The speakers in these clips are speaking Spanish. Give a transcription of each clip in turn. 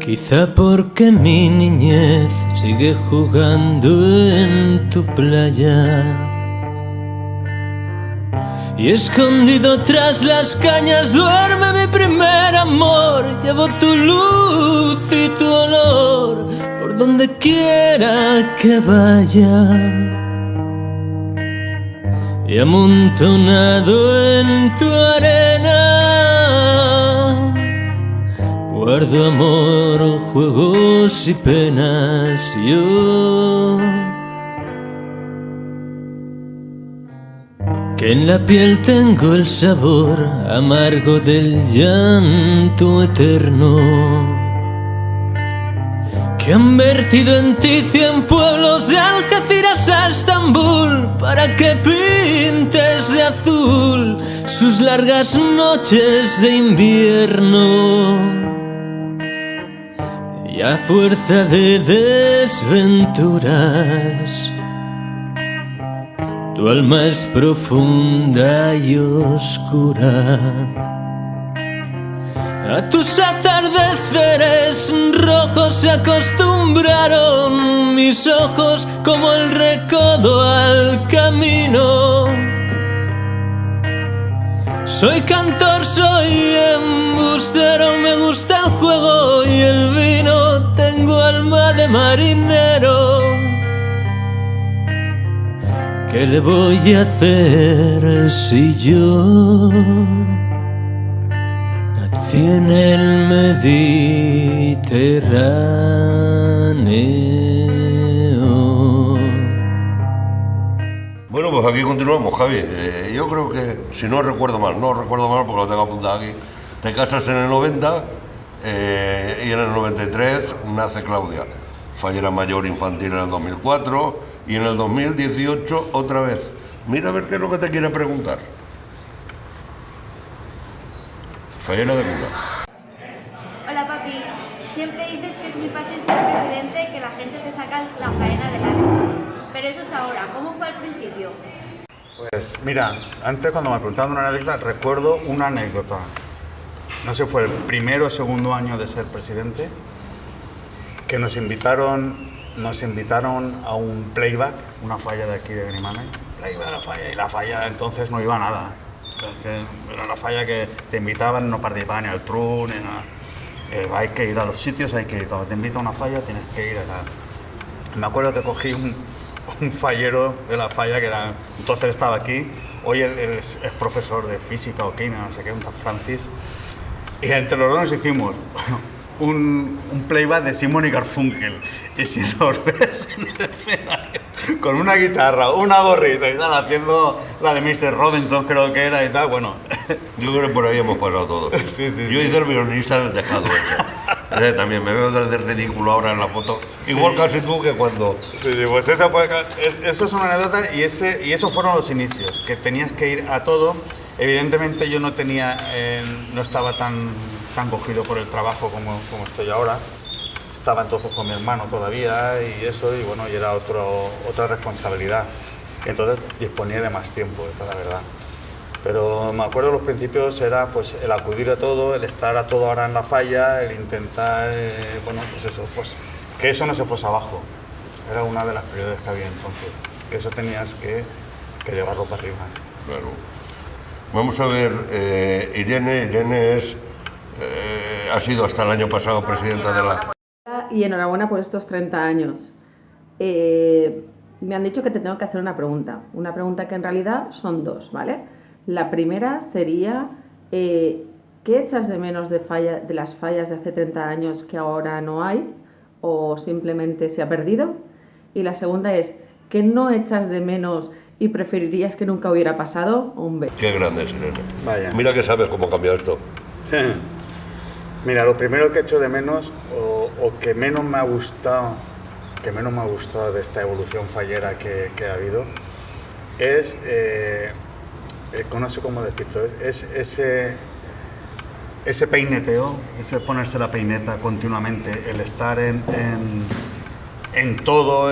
Quizá porque mi niñez sigue jugando en tu playa y escondido tras las cañas duerme mi primer amor. Llevo tu luz y tu olor por donde quiera que vaya, y amontonado en tu arena guardo amor, juegos y penas. Yo, que en la piel tengo el sabor amargo del llanto eterno, que han vertido en ti 100 pueblos de Algeciras a Estambul para que pintes de azul sus largas noches de invierno. Y a fuerza de desventuras, tu alma es profunda y oscura. A tus atardeceres rojos se acostumbraron mis ojos como el recodo al camino. Soy cantor, soy embustero, me gusta el juego y el vino, tengo alma de marinero. ¿Qué le voy a hacer si yo nací en el Mediterráneo? Bueno, pues aquí continuamos, Javi. Yo creo que, si no recuerdo mal porque lo tengo apuntado aquí, te casas en el 90 y en el 93 nace Claudia, fallera mayor infantil en el 2004 y en el 2018 otra vez. Mira a ver qué es lo que te quiere preguntar. Fallera de cuna. Hola papi, siempre dices que es muy fácil ser presidente, que la gente te saca la faena del alma. Pero eso es ahora, ¿cómo fue al principio? Pues mira, antes cuando me preguntaban una anécdota, recuerdo una anécdota. No sé, fue el primero o segundo año de ser presidente, que nos invitaron a un playback, una falla de aquí de Benimana. Playback, la falla, y la falla entonces no iba a nada. O sea, que era la falla que te invitaban, no participaban ni al tru, ni nada. Hay que ir a los sitios, hay que ir. Cuando te invita a una falla tienes que ir a tal. Me acuerdo que cogí un fallero de la falla que era, entonces estaba aquí, hoy él es profesor de física o química, no sé qué, un tal Francis, y entre los dos nos hicimos un playback de Simon y Garfunkel, y si los ves en el escenario con una guitarra, una gorrita y tal, haciendo la de Mr. Robinson creo que era y tal, bueno. Yo creo que por ahí hemos pasado todos. Sí. Yo hice el violinista en el tejado ese. También me veo desde ridículo ahora en la foto. Sí. Igual casi tú que cuando... Sí, pues eso es una anécdota y esos fueron los inicios, que tenías que ir a todo. Evidentemente yo no estaba tan cogido por el trabajo como estoy ahora. Estaba entonces con mi hermano todavía y eso, y bueno, y era otra responsabilidad. Entonces disponía de más tiempo, esa es la verdad. Pero me acuerdo los principios era pues el acudir a todo, el estar a todo ahora en la falla, el intentar, bueno, pues eso, pues que eso no se fuese abajo. Era una de las prioridades que había entonces. Que eso tenías que llevarlo para arriba. Claro. Vamos a ver, Irene ha sido hasta el año pasado presidenta de la... Y enhorabuena por estos 30 años. Me han dicho que te tengo que hacer una pregunta que en realidad son dos, ¿vale? La primera sería, ¿qué echas de menos de las fallas de hace 30 años que ahora no hay o simplemente se ha perdido? Y la segunda es, ¿qué no echas de menos y preferirías que nunca hubiera pasado? Un beso. Qué grande es Irene. Vaya. Mira que sabes cómo ha cambiado esto. Mira, lo primero que echo de menos o que menos me ha gustado de esta evolución fallera que ha habido es, no sé cómo decirlo, es ese peineteo, ese ponerse la peineta continuamente, el estar en todo,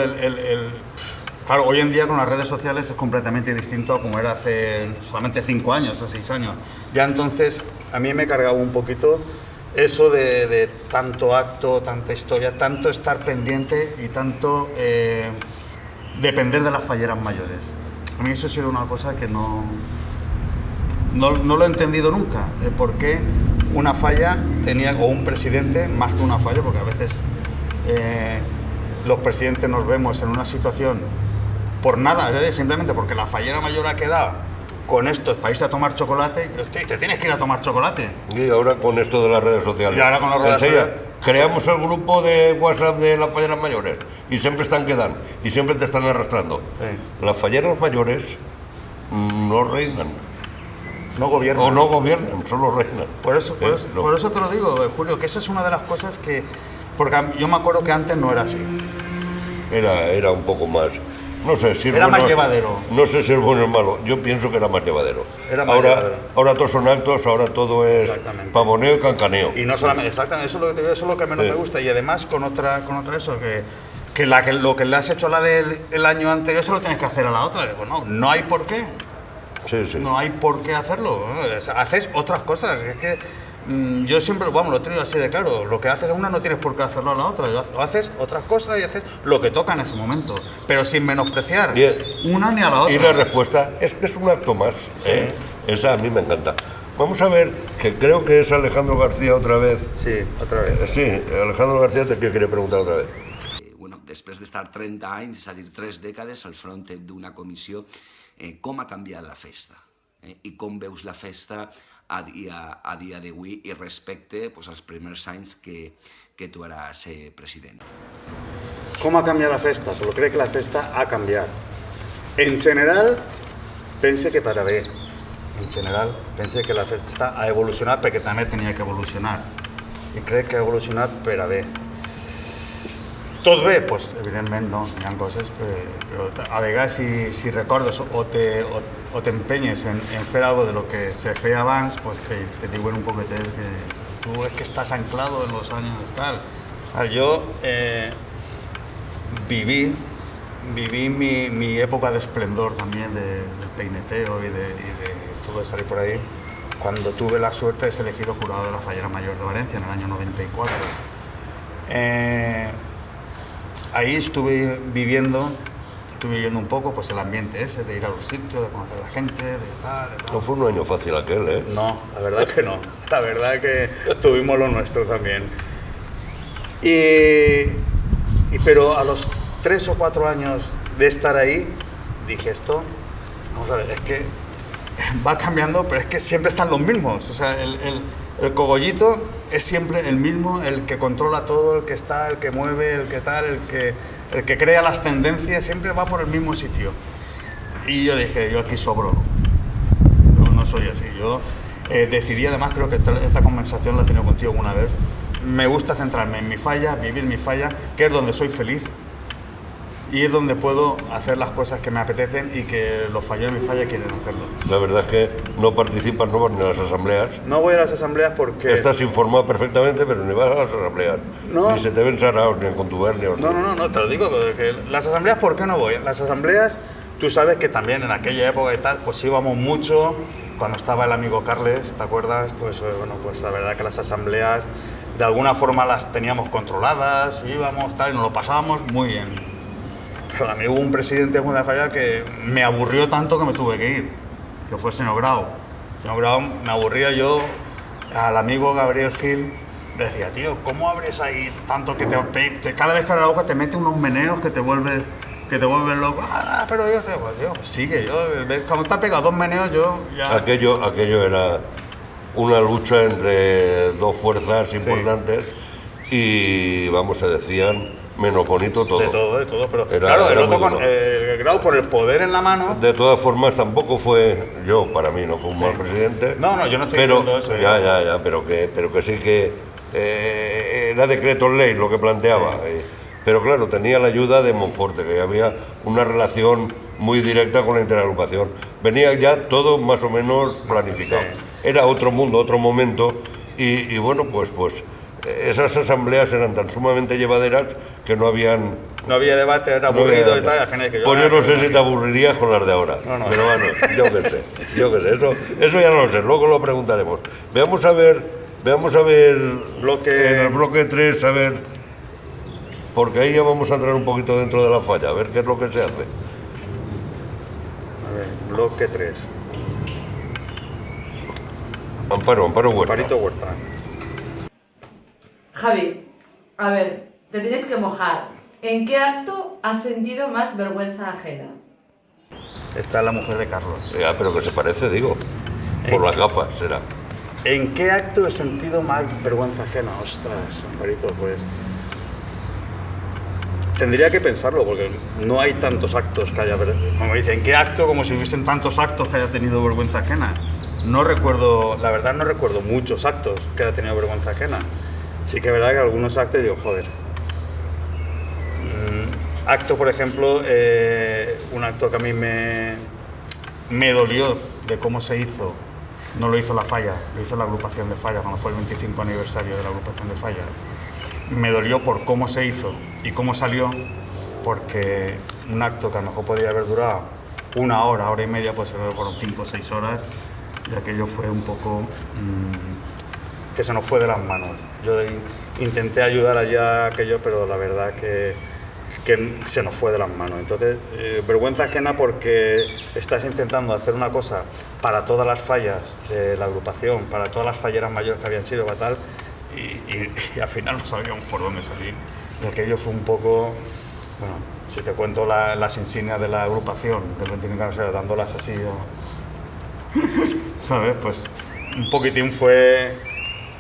claro, hoy en día con las redes sociales es completamente distinto a como era hace solamente 5 años o 6 años. Ya entonces a mí me cargaba un poquito eso de tanto acto, tanta historia, tanto estar pendiente y tanto depender de las falleras mayores. A mí eso ha sido una cosa que no lo he entendido nunca, por qué una falla tenía, o un presidente, más que una falla, porque a veces los presidentes nos vemos en una situación por nada, simplemente porque la fallera mayor ha quedado con esto para irse a tomar chocolate, hostia, te tienes que ir a tomar chocolate. Y ahora con esto de las redes sociales. Y ahora con las redes Enseguida, sociales. creamos el grupo de WhatsApp de las falleras mayores y siempre están quedando y siempre te están arrastrando. Sí. Las falleras mayores no reinan. No gobierna. O no gobiernan, solo reinan. Por eso te lo digo, Julio, que esa es una de las cosas que... Porque yo me acuerdo que antes no era así. Era un poco más... No sé si era más llevadero. No sé si es bueno o malo. Yo pienso que era más llevadero. Era más llevadero. Ahora todos son actos, ahora todo es pavoneo y cancaneo. Y no solamente, exactamente, eso es lo que te digo, eso es lo que menos me gusta. Y además con otra eso, que lo que le has hecho a la del año anterior, eso lo tienes que hacer a la otra. Bueno, no hay por qué. Sí, sí. No hay por qué hacerlo. Haces otras cosas. Es que yo siempre, vamos, lo he tenido así de claro. Lo que haces a una no tienes por qué hacerlo a la otra. Haces otras cosas y haces lo que toca en ese momento. Pero sin menospreciar una ni a la otra. Y la respuesta es que es un acto más. Sí. Esa a mí me encanta. Vamos a ver, que creo que es Alejandro García otra vez. Sí, otra vez. Sí, Alejandro García te quiere preguntar otra vez. Bueno, després d'estar 30 anys, és a dir, 3 dècades al front d'una comissió, com ha canviat la festa? I com veus la festa a dia d'avui i respecte als primers anys que tu eras president? ¿Cómo ha cambiado la festa? Solo creo que la festa ha cambiado. En general, pensé que para bé. En general, pensé que la festa ha evolucionat perquè també tenia que evolucionar. I crec que ha evolucionat per a bé. Tot bé? Pues, evidentment no, hi ha coses, però a vegades si recordes o t'empenyes en fer algo de lo que se feia abans, pues te diuen un poquetet que tú es que estás anclado en los años tal. Yo viví mi época de esplendor también del peineteo y de todo de salir por ahí, cuando tuve la suerte de ser elegido jurado de la Fallera Mayor de Valencia en el año 94. Ahí estuve viviendo un poco pues el ambiente ese de ir a los sitios, de conocer a la gente, de tal. No fue un año fácil aquel, ¿eh? No, la verdad que no. La verdad que tuvimos lo nuestro también. Pero a los 3 o 4 años de estar ahí, dije esto, vamos a ver, es que va cambiando, pero es que siempre están los mismos. O sea, el cogollito es siempre el mismo, el que controla todo, el que está, el que mueve, el que tal, el que crea las tendencias, siempre va por el mismo sitio. Y yo dije, yo aquí sobro. Yo no soy así. Yo decidí, además, creo que esta conversación la he tenido contigo una vez. Me gusta centrarme en mi falla, vivir mi falla, que es donde soy feliz. Y es donde puedo hacer las cosas que me apetecen y que los falleros de mi falla quieren hacerlo. La verdad es que no participas no vas ni a las asambleas. No voy a las asambleas porque... Estás informado perfectamente, pero ni vas a las asambleas. No. Ni se te ven saraos, ni en contubernios. No, te lo digo. Que las asambleas, ¿por qué no voy? Las asambleas, tú sabes que también en aquella época y tal, pues íbamos mucho. Cuando estaba el amigo Carles, ¿te acuerdas? Pues bueno, pues la verdad que las asambleas de alguna forma las teníamos controladas, íbamos tal, y nos lo pasábamos muy bien. Pero a mí hubo un presidente de Junta de Falla que me aburrió tanto que me tuve que ir, que fue el señor Grau. El señor Grau me aburría yo, al amigo Gabriel Gil, le decía, tío, ¿cómo abres ahí tanto que cada vez que abres la boca te mete unos meneos que te vuelves loco? Pero yo, pues sigue, cuando te ha pegado 2 meneos yo ya... Aquello era una lucha entre 2 fuerzas importantes y, vamos, se decían... menos bonito todo. De todo, pero claro, el otro con el Grau por el poder en la mano. De todas formas, tampoco fue, para mí no fue un mal presidente. No, yo no estoy diciendo eso. Ya, pero que sí que era decreto ley lo que planteaba. Sí. Pero claro, tenía la ayuda de Monforte, que había una relación muy directa con la interagrupación. Venía ya todo más o menos planificado. Sí. Era otro mundo, otro momento, y bueno, pues esas asambleas eran tan sumamente llevaderas que no había debate, era aburrido y tal, al final que yo no sé si te aburrirías con las de ahora, pero bueno, yo qué sé, eso ya no lo sé, luego lo preguntaremos. Veamos a ver Veamos a ver Bloque- en el bloque 3, a ver, porque ahí ya vamos a entrar un poquito dentro de la falla, a ver qué es lo que se hace. A ver, bloque 3. Amparo Huerta. Amparito Huerta. Javi, a ver, te tienes que mojar. ¿En qué acto has sentido más vergüenza ajena? Esta es la mujer de Carlos. Ya, pero que se parece, digo, por las gafas será. ¿En qué acto he sentido más vergüenza ajena? Ostras, Amparito, pues... Tendría que pensarlo, porque no hay tantos actos que haya... Como dice, ¿en qué acto? Como si hubiesen tantos actos que haya tenido vergüenza ajena. No recuerdo, la verdad no recuerdo muchos actos que haya tenido vergüenza ajena. Sí que es verdad que algunos actos digo, joder. Acto, por ejemplo, un acto que a mí me dolió de cómo se hizo. No lo hizo la Falla, lo hizo la agrupación de Falla, cuando fue el 25 aniversario de la agrupación de Falla. Me dolió por cómo se hizo y cómo salió, porque un acto que a lo mejor podría haber durado 1 hora, hora y media, pues se me fueron 5 o 6 horas, y aquello fue un poco que se nos fue de las manos. Yo intenté ayudar allá a aquello, pero la verdad que se nos fue de las manos. Entonces, vergüenza ajena porque estás intentando hacer una cosa para todas las fallas de la agrupación, para todas las falleras mayores que habían sido, para tal, y al final no sabíamos por dónde salir. Y aquello fue un poco, bueno, si te cuento las insignias de la agrupación, del 25 aniversario, dándolas así, ¿sabes? Pues un poquitín fue...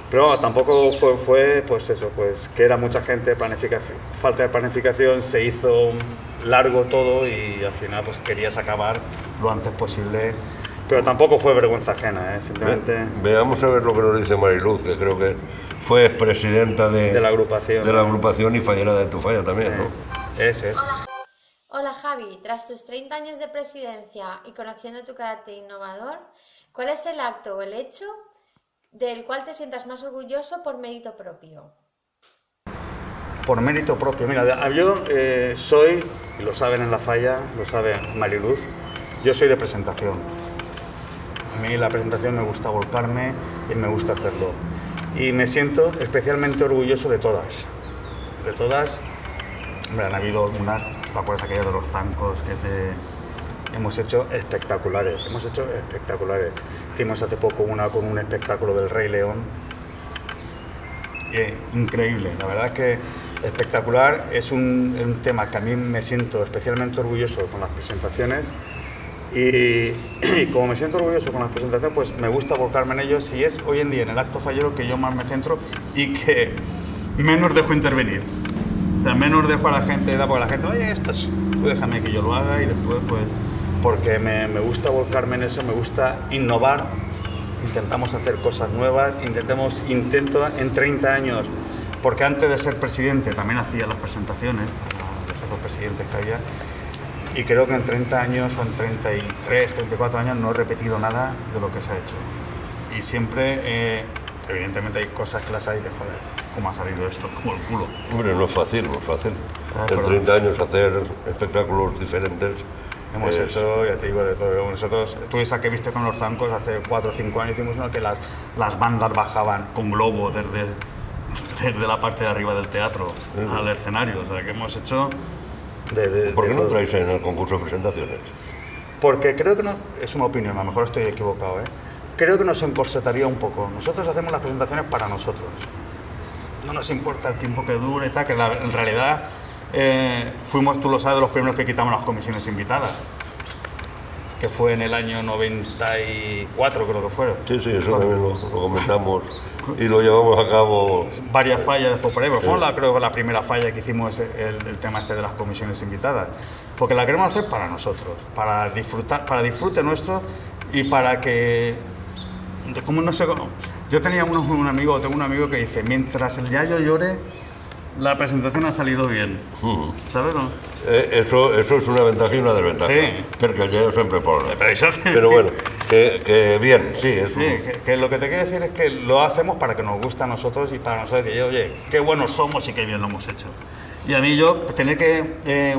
Pero tampoco fue pues eso, pues que era mucha gente, falta de planificación, se hizo largo todo y al final pues querías acabar lo antes posible. Pero tampoco fue vergüenza ajena, simplemente... Veamos a ver lo que nos dice Mariluz, que creo que fue presidenta de la agrupación. De la agrupación y fallera de tu falla también, ¿no? Ese es. Hola Javi, tras tus 30 años de presidencia y conociendo tu carácter innovador, ¿cuál es el acto o el hecho del cual te sientas más orgulloso por mérito propio? Por mérito propio. Mira, yo soy, y lo saben en la Falla, lo sabe Mariluz, yo soy de presentación. A mí la presentación me gusta volcarme y me gusta hacerlo. Y me siento especialmente orgulloso de todas. De todas, hombre, han habido unas, ¿te acuerdas aquella de los zancos que hemos hecho espectaculares? Hemos hecho espectaculares. Hicimos hace poco una con un espectáculo del Rey León. Increíble, la verdad que espectacular. Es un tema que a mí me siento especialmente orgulloso con las presentaciones. Y como me siento orgulloso con las presentaciones, pues me gusta volcarme en ellos y es hoy en día en el acto fallero que yo más me centro y que menos dejo intervenir. O sea, menos dejo a la gente, porque la gente, oye, esto es, tú déjame que yo lo haga y después, pues, porque me gusta volcarme en eso, me gusta innovar, intentamos hacer cosas nuevas, intento en 30 años, porque antes de ser presidente también hacía las presentaciones, los otros presidentes que había, y creo que en 30 años o en 33, 34 años no he repetido nada de lo que se ha hecho. Y siempre, evidentemente hay cosas que las hay de joder, ¿cómo ha salido esto? Como el culo. Hombre, no es fácil, no es fácil. En pero 30 años hacer espectáculos diferentes. Hemos hecho, ya te digo, de todo. Nosotros, tú esa que viste con los zancos hace 4 o 5 años, hicimos uno que las bandas bajaban con globo desde la parte de arriba del teatro al escenario. O sea, que hemos hecho... ¿Por qué no traéis en el concurso de presentaciones? Porque creo que no, es una opinión, a lo mejor estoy equivocado, creo que nos encorsetaría un poco. Nosotros hacemos las presentaciones para nosotros. No nos importa el tiempo que dure, que en realidad fuimos, tú lo sabes, de los primeros que quitamos las comisiones invitadas, que fue en el año 94, creo que fueron. Sí, eso también lo comentamos y lo llevamos a cabo. Varias fallas después por ahí, pero fue creo que la primera falla que hicimos el tema este de las comisiones invitadas, porque la queremos hacer para nosotros, para disfrute nuestro y para que, como no sé, yo tenía tengo un amigo que dice, mientras el yayo llore, la presentación ha salido bien, ¿sabes? ¿No? Eso es una ventaja y una desventaja, sí. Porque el yayo siempre pone. Pero Pero bueno, que bien, sí. Que lo que te quiero decir es que lo hacemos para que nos guste a nosotros y para nosotros decir, oye, qué buenos somos y qué bien lo hemos hecho. Y a mí tener que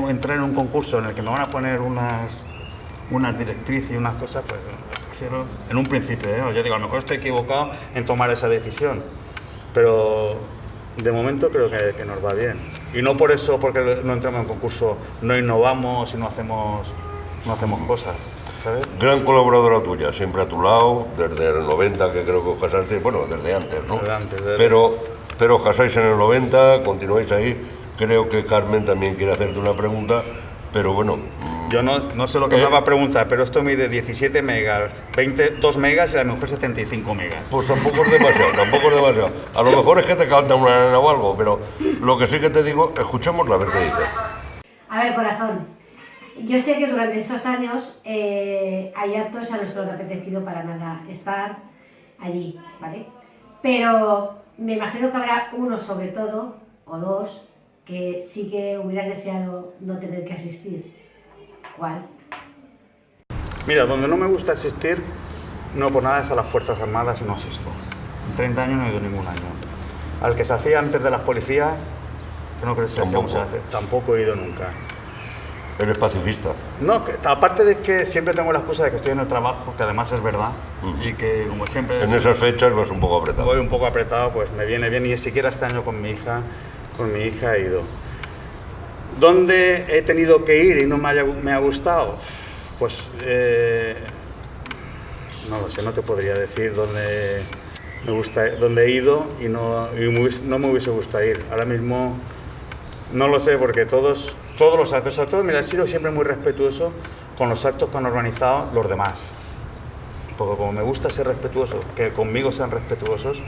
entrar en un concurso en el que me van a poner unas directrices y unas cosas, pues prefiero, en un principio, yo digo, a lo mejor estoy equivocado en tomar esa decisión, pero de momento creo que nos va bien. Y no por eso, porque no entramos en concurso, no innovamos y no hacemos cosas, ¿sabes? Gran colaboradora tuya, siempre a tu lado, desde el 90 que creo que os casasteis, bueno, desde antes, ¿no? Desde antes, pero os casáis en el 90, continuáis ahí. Creo que Carmen también quiere hacerte una pregunta, pero bueno... Yo no sé lo que me va a preguntar, pero esto mide 17 megas, 2 megas y a lo mejor 75 megas. Pues tampoco es demasiado, tampoco es demasiado. A lo mejor es que te canta una nena o algo, pero lo que sí que te digo, escuchémosla a ver qué dice. A ver, corazón, yo sé que durante estos años hay actos a los que no te ha apetecido para nada estar allí, ¿vale? Pero me imagino que habrá uno sobre todo, o dos, que sí que hubieras deseado no tener que asistir. ¿Cuál? Mira, donde no me gusta asistir, no por nada es a las Fuerzas Armadas y no asisto. En 30 años no he ido ningún año. Al que se hacía antes de las policías, que no creo que se hacía, tampoco he ido nunca. ¿Eres pacifista? No, aparte de que siempre tengo la excusa de que estoy en el trabajo, que además es verdad, y que como siempre... En esas fechas vas un poco apretado. Voy un poco apretado, pues me viene bien, y ni siquiera este año con mi hija he ido. ¿Dónde he tenido que ir y no me ha gustado? Pues no lo sé, no te podría decir dónde he ido y no me hubiese gustado ir. Ahora mismo no lo sé, porque todos los actos, sobre todo, mira, he sido siempre muy respetuoso con los actos que han organizado los demás. Porque como me gusta ser respetuoso, que conmigo sean respetuosos,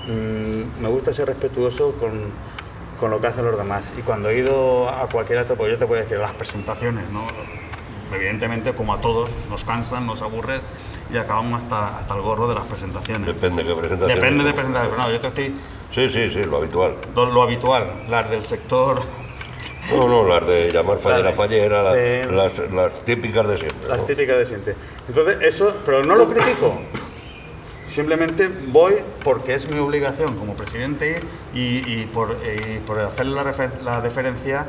me gusta ser respetuoso con lo que hacen los demás. Y cuando he ido a cualquier acto, pues yo te puedo decir, las presentaciones, ¿no? Evidentemente, como a todos, nos cansan, nos aburres y acabamos hasta el gorro de las presentaciones. Depende de qué presentación. Depende de presentaciones. No, yo te estoy... Sí, lo habitual. Lo habitual, las del sector... No, las de llamar fallera, las típicas de siempre. Las típicas de siempre. Entonces, eso, pero no lo critico. Simplemente voy porque es mi obligación como presidente ir y por hacerle la deferencia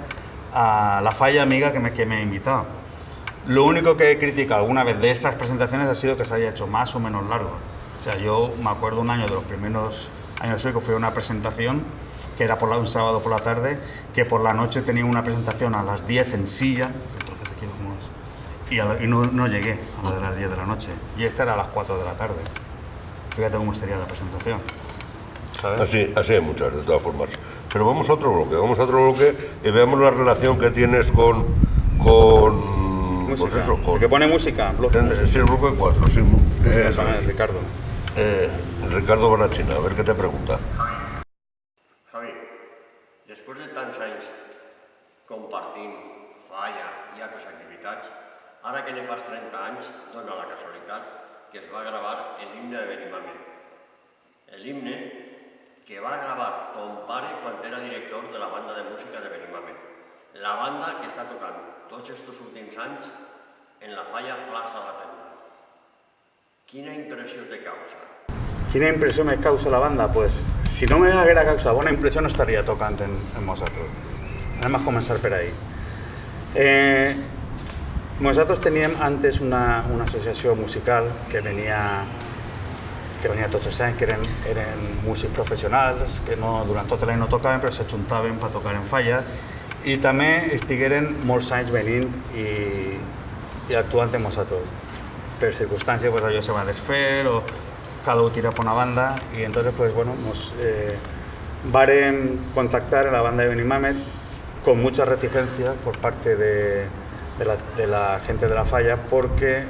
a la falla amiga que me ha invitado. Lo único que he criticado alguna vez de esas presentaciones ha sido que se haya hecho más o menos largo. O sea, yo me acuerdo un año de los primeros años que fue una presentación que era un sábado por la tarde, que por la noche tenía una presentación a las 10 en Silla, entonces aquí y no llegué a la de las 10 de la noche, y esta era a las 4 de la tarde. Fíjate cómo sería la presentación, ¿sabes? Así hay muchas, de todas formas. Pero vamos a otro bloque y veamos la relación que tienes con música. Pues eso, ¿El que pone música? Sí, el bloque 4, sí. Ricardo. Ricardo Barachina, a ver qué te pregunta. Javi, després de tants anys compartint falla i altres activitats, ara que ne fas 30 anys, dona la casualitat que es va gravar l'himne de Benimàmet. L'himne que va gravar ton pare quan era director de la banda de música de Benimàmet. La banda que està tocant tots estos últims anys en la falla Plaça La Tenda. Quina impressió te causa? ¿Quina impresión me causa la banda? Pues si no me hubiera causado buena impresión no estaría tocando en Mosatros. Nada más comenzar por ahí. Nosaltres teníem antes una associació musical que venia tots els anys, que eren músics professionals, que durant tot l'any no tocaven, però s'ajuntaven per tocar en falla, i també estigueren molts anys venint i actuant en Mosatros. Per circumstàncies, pues, allò se va desfer, o cada uno tira por una banda, y entonces, pues bueno, nos varen contactar a la banda de Benimàmet con mucha reticencia por parte de la gente de la falla, porque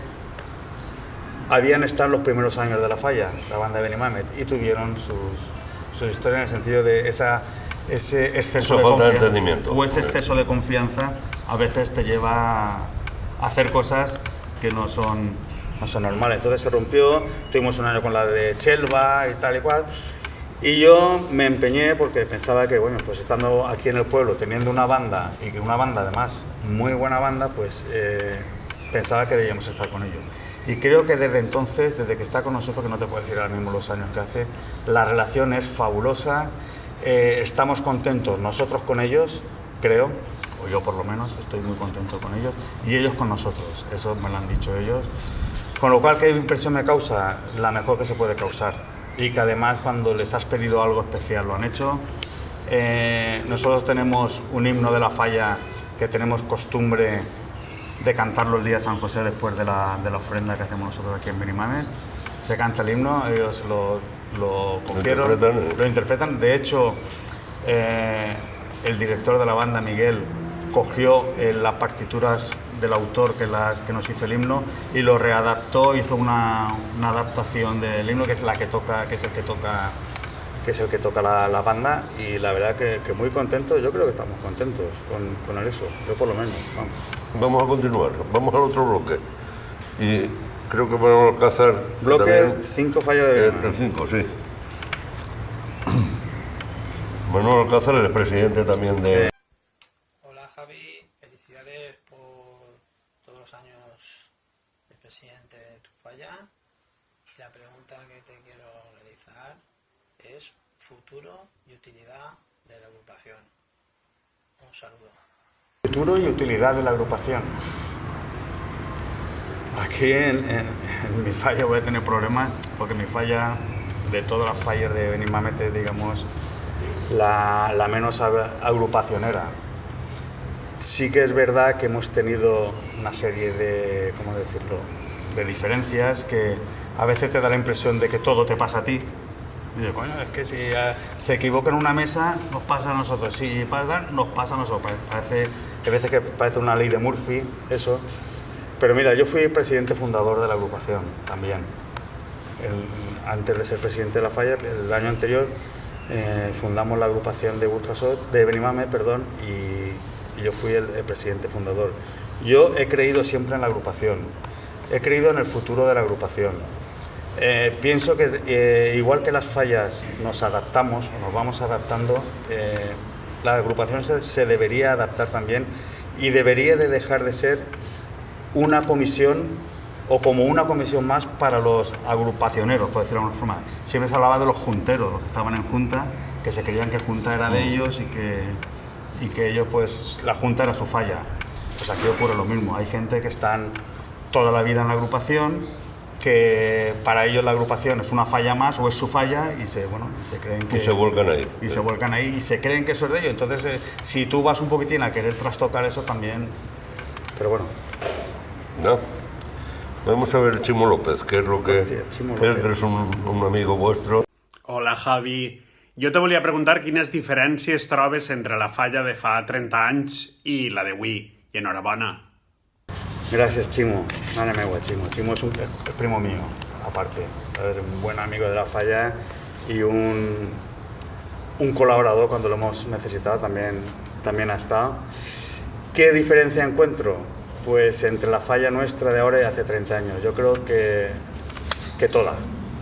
habían estado en los primeros años de la falla, la banda de Benimàmet, y tuvieron sus historias en el sentido de ese exceso de falta de entendimiento. O ese exceso de confianza a veces te lleva a hacer cosas que no son normales. Entonces se rompió, tuvimos un año con la de Chelva y tal y cual, y yo me empeñé porque pensaba que, bueno, pues estando aquí en el pueblo, teniendo una banda, y que una banda además, muy buena banda, pues pensaba que debíamos estar con ellos. Y creo que desde entonces, desde que está con nosotros, que no te puedo decir ahora mismo los años que hace, la relación es fabulosa, estamos contentos nosotros con ellos, creo, o yo por lo menos, estoy muy contento con ellos, y ellos con nosotros, eso me lo han dicho ellos, Con lo cual, ¿qué impresión me causa? La mejor que se puede causar. Y que además, cuando les has pedido algo especial, lo han hecho. Nosotros tenemos un himno de la falla que tenemos costumbre de cantarlo el día de San José después de la ofrenda que hacemos nosotros aquí en Benimame. Se canta el himno, ellos lo cogieron, lo interpretan. De hecho, el director de la banda, Miguel, cogió las partituras del autor que nos hizo el himno y lo readaptó, hizo una adaptación del himno que es la que toca, que es el que toca la banda, y la verdad que muy contentos. Yo creo que estamos contentos con eso, yo por lo menos. Vamos a continuar, vamos al otro bloque. Y creo que podemos alcanzar... Bloque 5 fallo de... El 5, sí. Manuel Alcázar, el presidente también de... Hola Javi, felicidades por todos los años de presidente de tu falla. Y la pregunta que te quiero realizar es futuro y utilidad de la agrupación. Un saludo. Futuro y utilidad de la agrupación. Aquí en mi falla voy a tener problemas porque mi falla, de todas las fallas de Benimame, es, digamos, la menos agrupacionera. Sí que es verdad que hemos tenido una serie de, ¿cómo decirlo?, de diferencias que a veces te da la impresión de que todo te pasa a ti. Y digo, coño, es que si se equivoca en una mesa, nos pasa a nosotros. Si pasa, nos pasa a nosotros. Parece, hay veces que parece una ley de Murphy, eso. Pero mira, yo fui presidente fundador de la agrupación también. Antes de ser presidente de la falla, el año anterior, fundamos la agrupación de Ultrasot, de Benimame, perdón, y yo fui el presidente fundador. Yo he creído siempre en la agrupación, he creído en el futuro de la agrupación. Pienso que igual que las fallas nos adaptamos, o nos vamos adaptando, la agrupación se debería adaptar también y debería de dejar de ser una comisión o como una comisión más para los agrupacioneros, por decirlo de alguna forma. Siempre se hablaba de los junteros, los que estaban en junta, que se creían que junta era de ellos y que ellos, pues, la junta era su falla. Pues aquí ocurre lo mismo, hay gente que están toda la vida en la agrupación, que para ellos la agrupación es una falla más o es su falla y se creen que... Y se vuelcan ahí. Y se vuelcan ahí y se creen que eso es de ellos. Entonces, si tú vas un poquitín a querer trastocar eso también... Pero bueno. No. Vamos a ver Chimo López, que es lo que... Eres un amigo vuestro. Hola, Javi. Jo te volia preguntar quines diferències trobes entre la falla de fa 30 anys i la d'avui. I enhorabona. Gracias, Chimo. Mare meva, Chimo. Chimo es primo mío, aparte. ¿Sabes? Un buen amigo de la falla y un colaborador cuando lo hemos necesitado, también ha estado. ¿Qué diferencia encuentro? Pues entre la falla nuestra de ahora y hace 30 años. Yo creo que toda.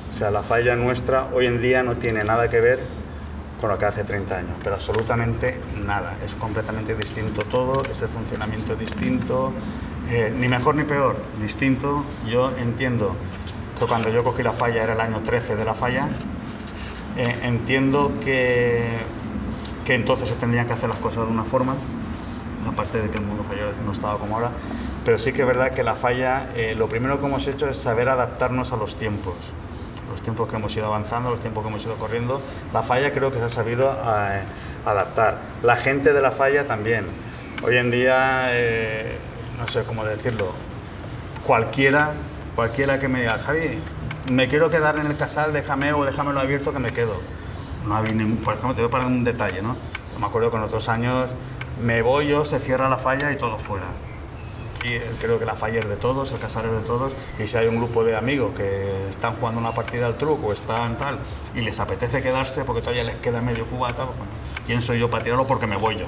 O sea, la falla nuestra hoy en día no tiene nada que ver con lo que hace 30 años, pero absolutamente nada. Es completamente distinto todo, ese funcionamiento distinto, ni mejor ni peor, distinto. Yo entiendo que cuando yo cogí la falla era el año 13 de la falla, entiendo que entonces se tendrían que hacer las cosas de una forma, aparte de que el mundo fallero no estaba como ahora, pero sí que es verdad que la falla, lo primero que hemos hecho es saber adaptarnos a los tiempos que hemos ido avanzando, los tiempos que hemos ido corriendo. La falla creo que se ha sabido adaptar. La gente de la falla también. Hoy en día, no sé cómo decirlo, cualquiera que me diga, Javi, me quiero quedar en el casal, déjamelo abierto que me quedo. No había por ejemplo, te voy a poner un detalle, ¿no? Yo me acuerdo que en otros años me voy yo, se cierra la falla y todo fuera. Aquí creo que la falla es de todos, el casal es de todos, y si hay un grupo de amigos que están jugando una partida al truco o están tal, y les apetece quedarse porque todavía les queda medio cubata, pues, bueno, ¿quién soy yo para tirarlo? Porque me voy yo.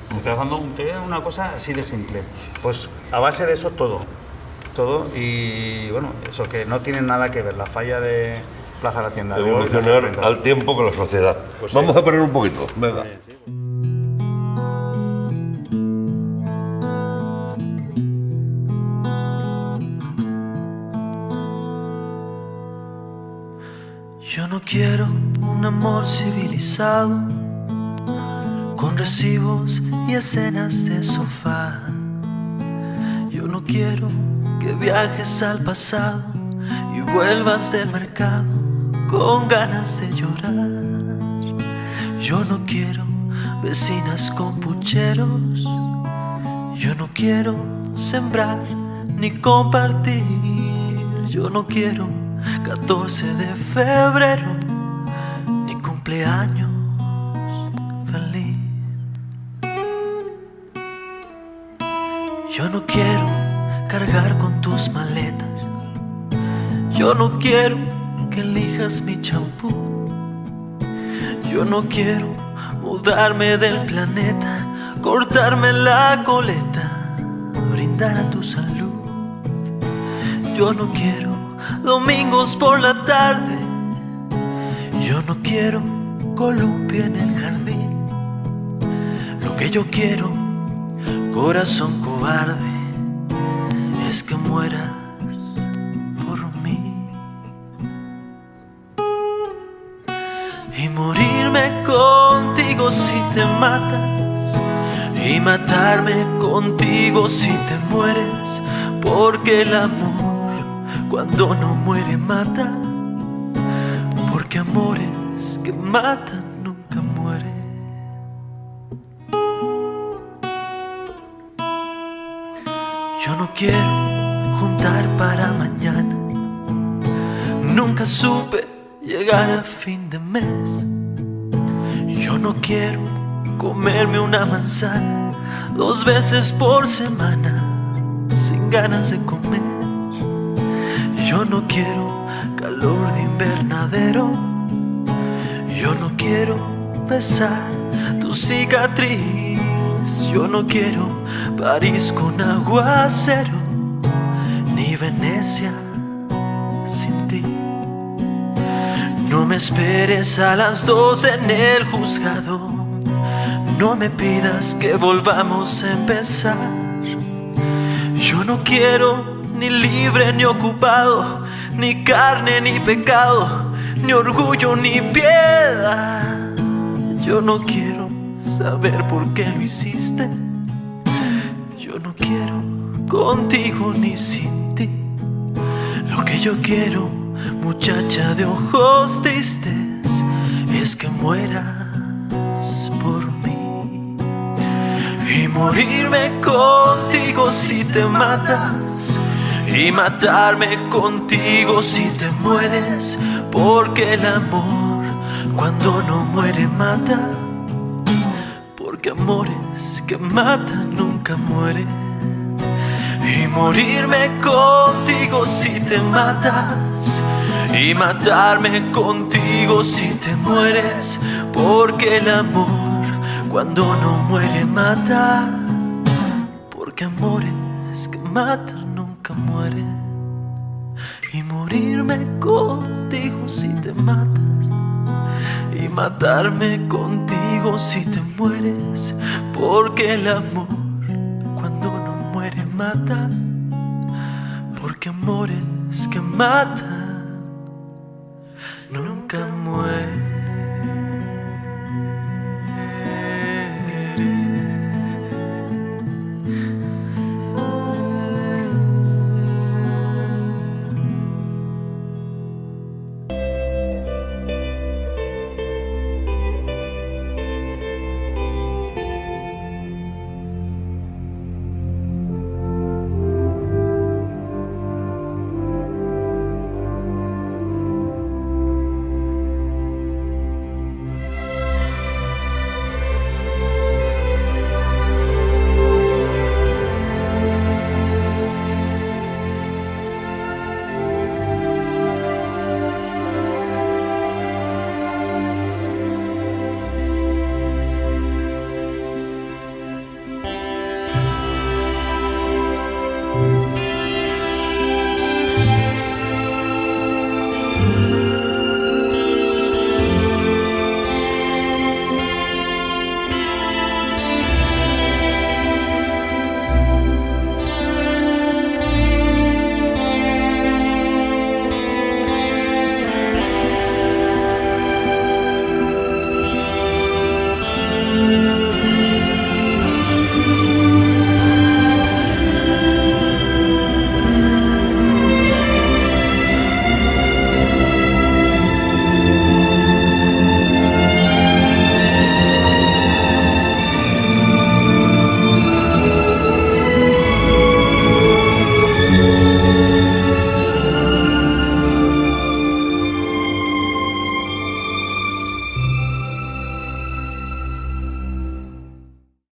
Te estoy dando una cosa así de simple. Pues a base de eso todo, y bueno, eso que no tiene nada que ver, la falla de Plaza de la Tienda. Evolucionar al tiempo con la sociedad. Pues vamos a parar un poquito, venga. Yo no quiero un amor civilizado, con recibos y escenas de sofá. Yo no quiero que viajes al pasado y vuelvas del mercado con ganas de llorar. Yo no quiero vecinas con pucheros, yo no quiero sembrar ni compartir, yo no quiero 14 de febrero ni cumpleaños feliz. Yo no quiero cargar con tus maletas, yo no quiero que elijas mi champú, yo no quiero mudarme del planeta, cortarme la coleta, brindar a tu salud. Yo no quiero domingos por la tarde, yo no quiero columpio en el jardín. Lo que yo quiero, corazón cobarde, es que mueras por mí. Y morirme contigo si te matas, y matarme contigo si te mueres, porque el amor cuando no muere mata, porque amores que matan nunca mueren. Yo no quiero juntar para mañana, nunca supe llegar a fin de mes. Yo no quiero comerme una manzana 2 veces por semana sin ganas de comer. Yo no quiero calor de invernadero, yo no quiero besar tu cicatriz, yo no quiero París con aguacero, ni Venecia sin ti. No me esperes a las 2 en el juzgado, no me pidas que volvamos a empezar. Yo no quiero ni libre ni ocupado, ni carne ni pecado, ni orgullo ni piedad. Yo no quiero saber por qué lo hiciste, yo no quiero contigo ni sin ti. Lo que yo quiero, muchacha de ojos tristes, es que mueras por mí. Y morirme contigo si te matas, y matarme contigo si te mueres, porque el amor cuando no muere mata, porque amores que matan nunca mueren. Y morirme contigo si te matas, y matarme contigo si te mueres, porque el amor cuando no muere mata, porque amores que matan nunca mueren. Y morirme contigo si te matas, y matarme contigo si te mueres, porque el amor cuando no muere mata, porque amores que matan